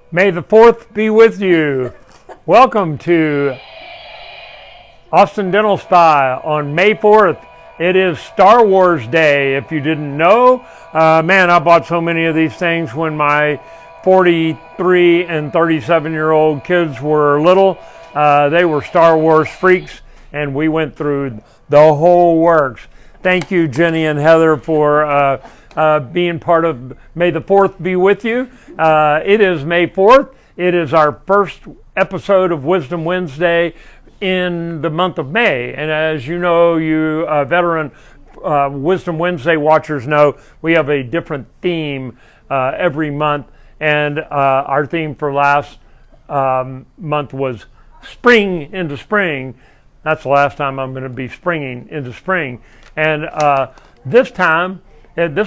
May the 4th be with you. Welcome to Austin Dental Spa on May 4th. It is Star Wars Day, if you didn't know. Man, I bought so many of these things when my 43 and 37-year-old kids were little. They were Star Wars freaks, and we went through the whole works. Thank you, Jenny and Heather, for being part of May the 4th be with you. It is May 4th. It is our first episode of Wisdom Wednesday in the month of May. And as you know, you veteran Wisdom Wednesday watchers know, we have a different theme every month. And our theme for last month was Spring into Spring. That's the last time I'm going to be springing into spring. And this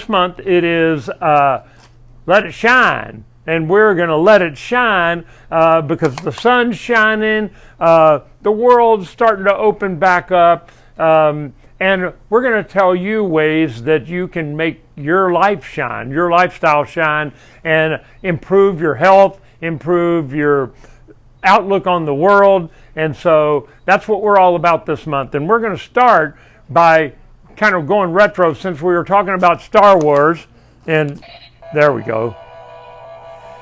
month, it is Let It Shine. And we're going to let it shine because the sun's shining, the world's starting to open back up, and we're going to tell you ways that you can make your life shine, your lifestyle shine, and improve your health, improve your outlook on the world. And so that's what we're all about this month. And we're going to start by kind of going retro, since we were talking about Star Wars, and there we go.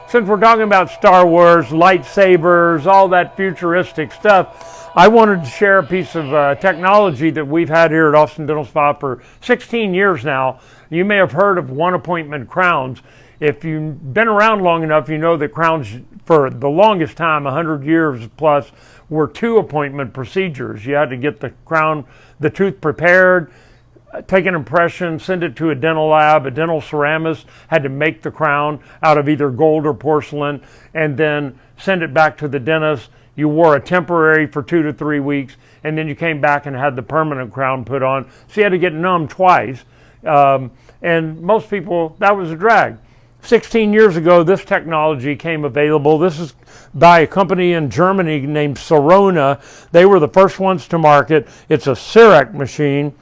Since we're talking about Star Wars, lightsabers, all that futuristic stuff, I wanted to share a piece of technology that we've had here at Austin Dental Spa for 16 years now. You may have heard of one-appointment crowns. If you've been around long enough, you know that crowns for the longest time, 100 years plus, were two-appointment procedures. You had to get the crown, the tooth prepared, take an impression, send it to a dental lab. A dental ceramist had to make the crown out of either gold or porcelain and then send it back to the dentist. You wore a temporary for 2 to 3 weeks, and then you came back and had the permanent crown put on. So you had to get numb twice. And most people, that was a drag. 16 years ago, this technology came available. This is by a company in Germany named Cerec. They were the first ones to market. It's a Cerec machine.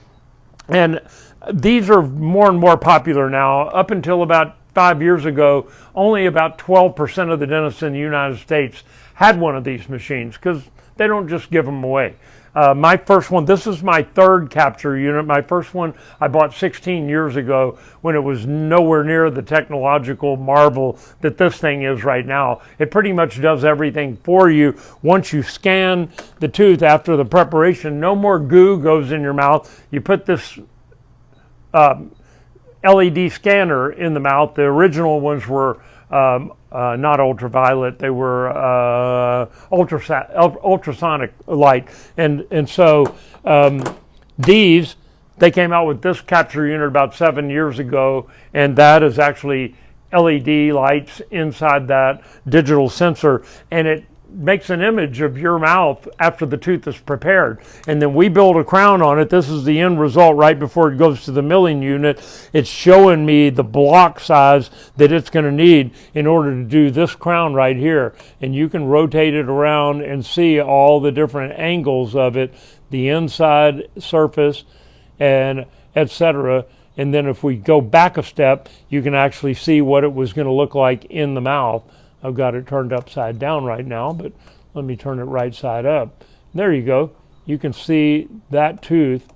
And these are more and more popular now. Up until about 5 years ago, only about 12% of the dentists in the United States had one of these machines because they don't just give them away. My first one, this is my third capture unit. My first one I bought 16 years ago when it was nowhere near the technological marvel that this thing is right now. It pretty much does everything for you. Once you scan the tooth after the preparation, no more goo goes in your mouth. You put this LED scanner in the mouth. The original ones were not ultraviolet, they were ultrasonic light. And so these, they came out with this capture unit about 7 years ago, and that is actually LED lights inside that digital sensor, and it makes an image of your mouth after the tooth is prepared. And then we build a crown on it. This is the end result right before it goes to the milling unit. It's showing me the block size that it's going to need in order to do this crown right here. And you can rotate it around and see all the different angles of it, the inside surface, and etc. And then if we go back a step, you can actually see what it was going to look like in the mouth. I've got it turned upside down right now, but let me turn it right side up. There you go. You can see that tooth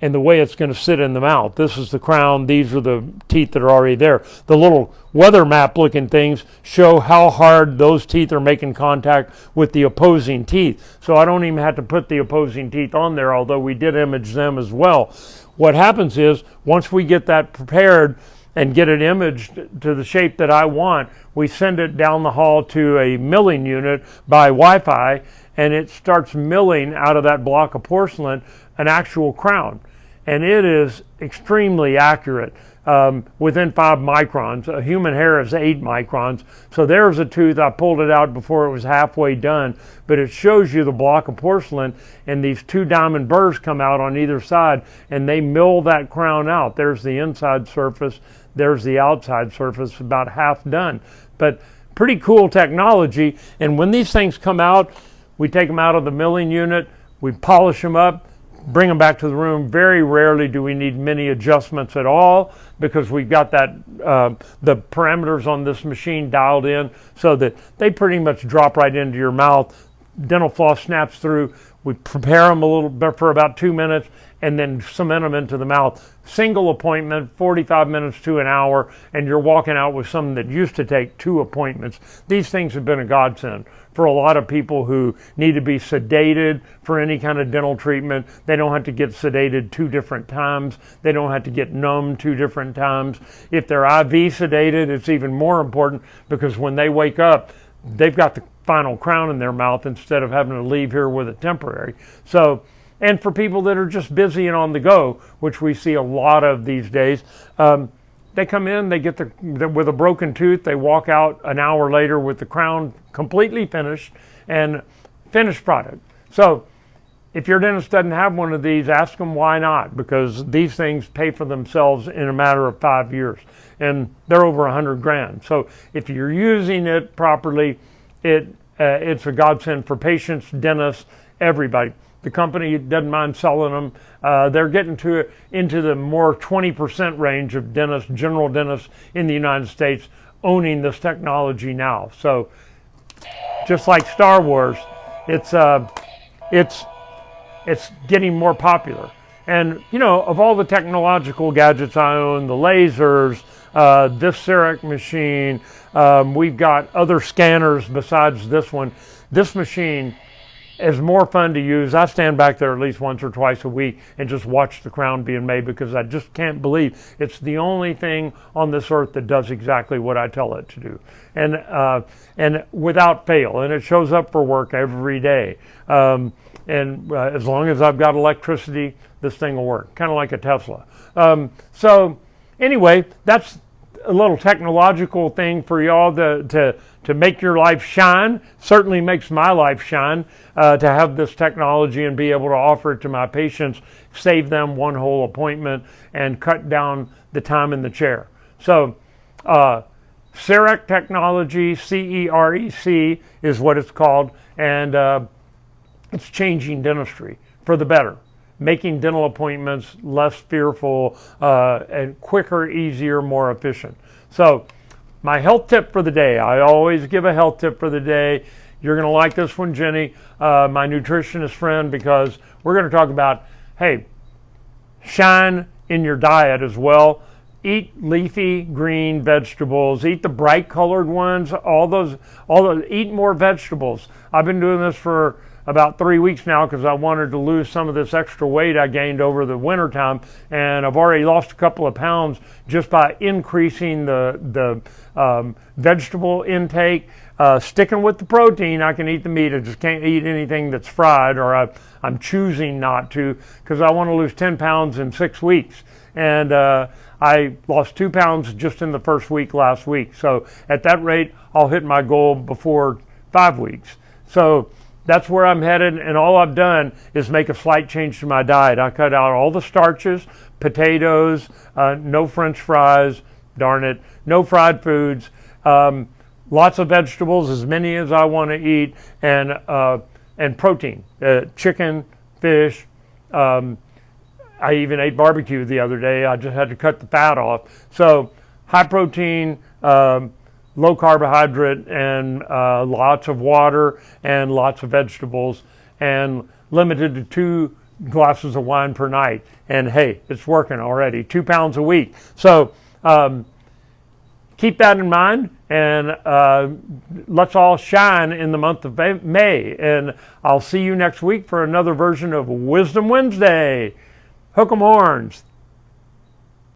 and the way it's going to sit in the mouth. This is the crown. These are the teeth that are already there. The little weather map looking things show how hard those teeth are making contact with the opposing teeth. So I don't even have to put the opposing teeth on there, although we did image them as well. What happens is once we get that prepared and get it imaged to the shape that I want, we send it down the hall to a milling unit by Wi-Fi, and it starts milling out of that block of porcelain an actual crown. And it is extremely accurate, within 5 microns. A human hair is 8 microns. So there's a tooth. I pulled it out before it was halfway done, but it shows you the block of porcelain, and these 2 diamond burrs come out on either side, and they mill that crown out. There's the inside surface. There's the outside surface, about half done. But pretty cool technology. And when these things come out, we take them out of the milling unit, we polish them up, bring them back to the room. Very rarely do we need many adjustments at all, because we've got that the parameters on this machine dialed in so that they pretty much drop right into your mouth. Dental floss snaps through. We prepare them a little bit for about 2 minutes and then cement them into the mouth. Single appointment, 45 minutes to an hour, and you're walking out with something that used to take 2 appointments. These things have been a godsend for a lot of people who need to be sedated for any kind of dental treatment. They don't have to get sedated 2 different times. They don't have to get numb 2 different times. If they're IV sedated, it's even more important, because when they wake up, they've got the final crown in their mouth instead of having to leave here with a temporary. So, and for people that are just busy and on the go, which we see a lot of these days, they come in, they get with a broken tooth, they walk out an hour later with the crown completely finished and finished product. So if your dentist doesn't have one of these, ask them why not, because these things pay for themselves in a matter of 5 years, and they're over 100 grand. So if you're using it properly, it's a godsend for patients, dentists, everybody. The company doesn't mind selling them. They're getting into the more 20% range of dentists, general dentists in the United States, owning this technology now. So just like Star Wars, it's getting more popular. And you know, of all the technological gadgets I own, the lasers, this Cerec machine, we've got other scanners besides this one. This machine is more fun to use. I stand back there at least once or twice a week and just watch the crown being made, because I just can't believe it's the only thing on this earth that does exactly what I tell it to do, and without fail. And it shows up for work every day. As long as I've got electricity, this thing will work, kind of like a Tesla. So anyway, that's a little technological thing for y'all to make your life shine. Certainly makes my life shine to have this technology and be able to offer it to my patients, save them one whole appointment, and cut down the time in the chair. So Cerec technology, CEREC is what it's called, and it's changing dentistry for the better, making dental appointments less fearful, and quicker, easier, more efficient. So my health tip for the day, I always give a health tip for the day. You're going to like this one, Jenny, my nutritionist friend, because we're going to talk about, hey, shine in your diet as well. Eat leafy green vegetables. Eat the bright colored ones. All those. Eat more vegetables. I've been doing this for about 3 weeks now, because I wanted to lose some of this extra weight I gained over the winter time, and I've already lost a couple of pounds just by increasing the vegetable intake, sticking with the protein. I can eat the meat, I just can't eat anything that's fried, or I'm choosing not to, because I want to lose 10 pounds in 6 weeks, and I lost 2 pounds just in the first week last week. So at that rate, I'll hit my goal before 5 weeks. So that's where I'm headed, and all I've done is make a slight change to my diet. I cut out all the starches, potatoes, no French fries, darn it, no fried foods, lots of vegetables, as many as I want to eat, and protein, chicken, fish. I even ate barbecue the other day. I just had to cut the fat off. So high protein, low carbohydrate, and lots of water and lots of vegetables, and limited to 2 glasses of wine per night. And hey, it's working already, 2 pounds a week. So keep that in mind, and let's all shine in the month of May. And I'll see you next week for another version of Wisdom Wednesday. Hook 'em horns.